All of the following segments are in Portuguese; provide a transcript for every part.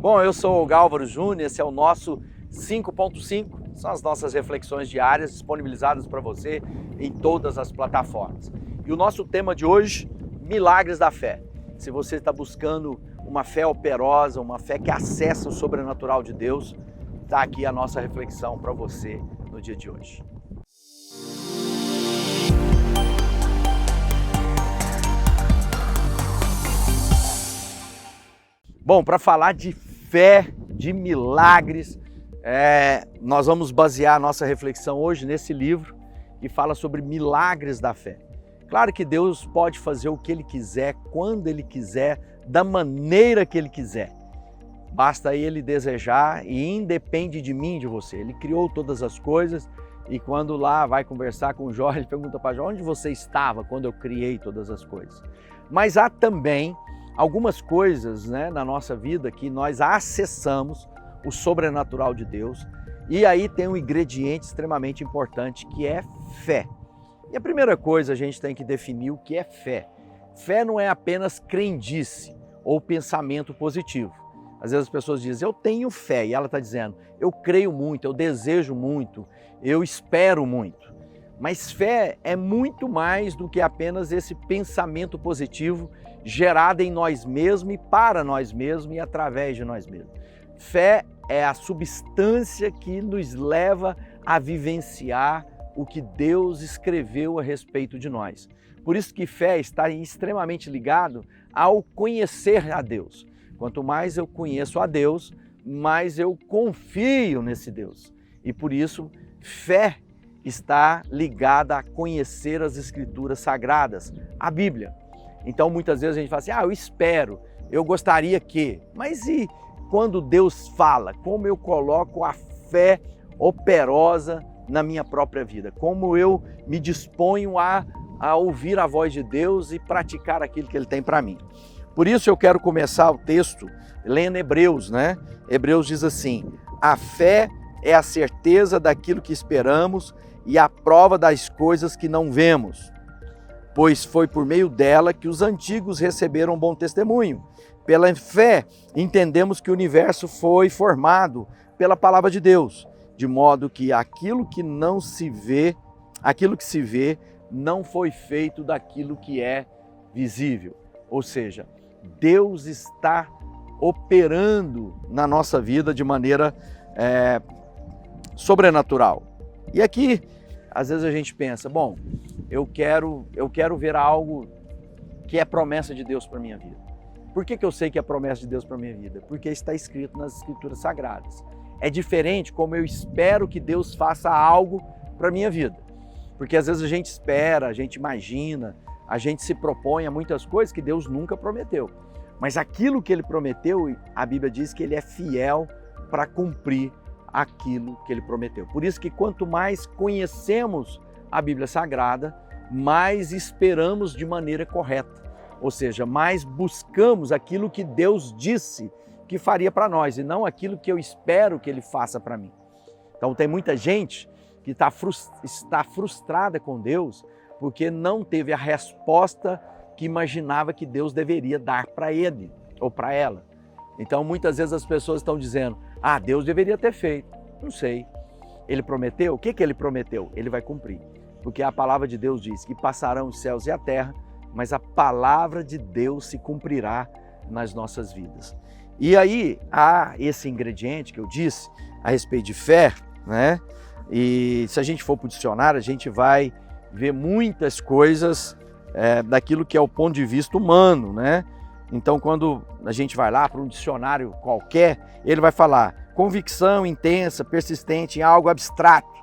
Bom, eu sou o Gálvaro Júnior, esse é o nosso 5.5, são as nossas reflexões diárias disponibilizadas para você em todas as plataformas. E o nosso tema de hoje, milagres da fé. Se você está buscando uma fé operosa, uma fé que acessa o sobrenatural de Deus, está aqui a nossa reflexão para você no dia de hoje. Bom, para falar de fé, de milagres, nós vamos basear a nossa reflexão hoje nesse livro que fala sobre milagres da fé. Claro que Deus pode fazer o que Ele quiser, quando Ele quiser, da maneira que Ele quiser. Basta Ele desejar e independe de mim, de você. Ele criou todas as coisas e quando lá vai conversar com Jó, ele pergunta para Jó, onde você estava quando eu criei todas as coisas? Mas há também algumas coisas, na nossa vida que nós acessamos o sobrenatural de Deus e aí tem um ingrediente extremamente importante que é fé. E a primeira coisa a gente tem que definir o que é fé. Fé não é apenas crendice ou pensamento positivo. Às vezes as pessoas dizem, eu tenho fé, e ela está dizendo, eu creio muito, eu desejo muito, eu espero muito. Mas fé é muito mais do que apenas esse pensamento positivo gerado em nós mesmos e para nós mesmos e através de nós mesmos. Fé é a substância que nos leva a vivenciar o que Deus escreveu a respeito de nós. Por isso que fé está extremamente ligado ao conhecer a Deus. Quanto mais eu conheço a Deus, mais eu confio nesse Deus. E por isso, fé está ligada a conhecer as Escrituras Sagradas, a Bíblia. Então, muitas vezes a gente fala assim, eu espero, eu gostaria que... Mas e quando Deus fala? Como eu coloco a fé operosa na minha própria vida? Como eu me disponho a ouvir a voz de Deus e praticar aquilo que Ele tem para mim? Por isso eu quero começar o texto lendo Hebreus, Hebreus diz assim, a fé é a certeza daquilo que esperamos e a prova das coisas que não vemos, pois foi por meio dela que os antigos receberam um bom testemunho. Pela fé, entendemos que o universo foi formado pela palavra de Deus, de modo que aquilo que se vê não foi feito daquilo que é visível. Ou seja, Deus está operando na nossa vida de maneira sobrenatural. E aqui, às vezes a gente pensa, bom, eu quero ver algo que é promessa de Deus para a minha vida. Por que eu sei que é promessa de Deus para a minha vida? Porque está escrito nas Escrituras Sagradas. É diferente como eu espero que Deus faça algo para a minha vida. Porque às vezes a gente espera, a gente imagina, a gente se propõe a muitas coisas que Deus nunca prometeu. Mas aquilo que Ele prometeu, a Bíblia diz que Ele é fiel para cumprir aquilo que Ele prometeu. Por isso que quanto mais conhecemos a Bíblia Sagrada, mais esperamos de maneira correta. Ou seja, mais buscamos aquilo que Deus disse que faria para nós e não aquilo que eu espero que Ele faça para mim. Então tem muita gente que está frustrada com Deus porque não teve a resposta que imaginava que Deus deveria dar para ele ou para ela. Então muitas vezes as pessoas estão dizendo, Deus deveria ter feito. Não sei. Ele prometeu? O que Ele prometeu? Ele vai cumprir. Porque a palavra de Deus diz que passarão os céus e a terra, mas a palavra de Deus se cumprirá nas nossas vidas. E aí há esse ingrediente que eu disse a respeito de fé, E se a gente for para o dicionário, a gente vai ver muitas coisas daquilo que é o ponto de vista humano, Então, quando a gente vai lá para um dicionário qualquer, ele vai falar convicção intensa, persistente em algo abstrato,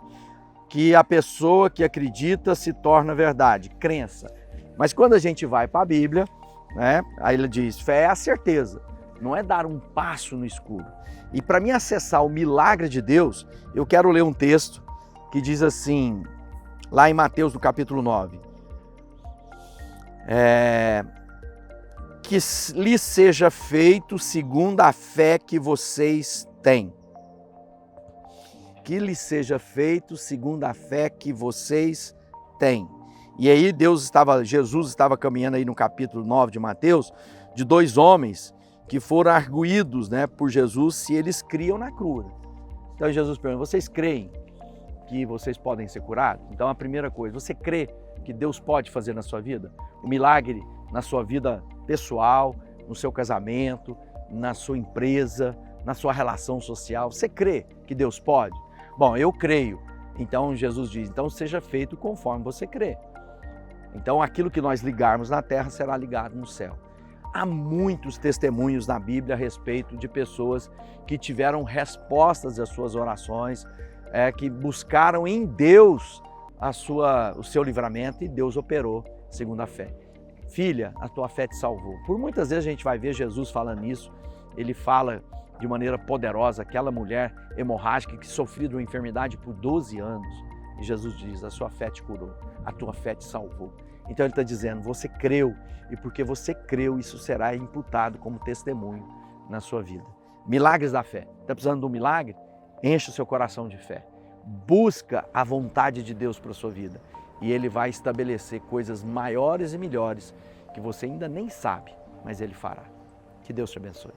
que a pessoa que acredita se torna verdade, crença. Mas quando a gente vai para a Bíblia, aí ele diz, fé é a certeza, não é dar um passo no escuro. E para mim acessar o milagre de Deus, eu quero ler um texto que diz assim, lá em Mateus, no capítulo 9, que lhe seja feito segundo a fé que vocês têm. Que lhe seja feito segundo a fé que vocês têm. E aí Jesus estava caminhando aí no capítulo 9 de Mateus, de dois homens que foram arguídos, né, por Jesus se eles criam na cura. Então Jesus pergunta, vocês creem que vocês podem ser curados? Então a primeira coisa, você crê que Deus pode fazer na sua vida? O milagre na sua vida pessoal, no seu casamento, na sua empresa, na sua relação social. Você crê que Deus pode? Bom, eu creio. Então Jesus diz, então seja feito conforme você crê. Então aquilo que nós ligarmos na terra será ligado no céu. Há muitos testemunhos na Bíblia a respeito de pessoas que tiveram respostas às suas orações, que buscaram em Deus o seu livramento e Deus operou segundo a fé. Filha, a tua fé te salvou. Por muitas vezes a gente vai ver Jesus falando isso, ele fala de maneira poderosa, aquela mulher hemorrágica que sofreu de uma enfermidade por 12 anos. E Jesus diz, a sua fé te curou, a tua fé te salvou. Então ele está dizendo, você creu, e porque você creu, isso será imputado como testemunho na sua vida. Milagres da fé. Está precisando de um milagre? Enche o seu coração de fé. Busca a vontade de Deus para a sua vida. E Ele vai estabelecer coisas maiores e melhores que você ainda nem sabe, mas Ele fará. Que Deus te abençoe.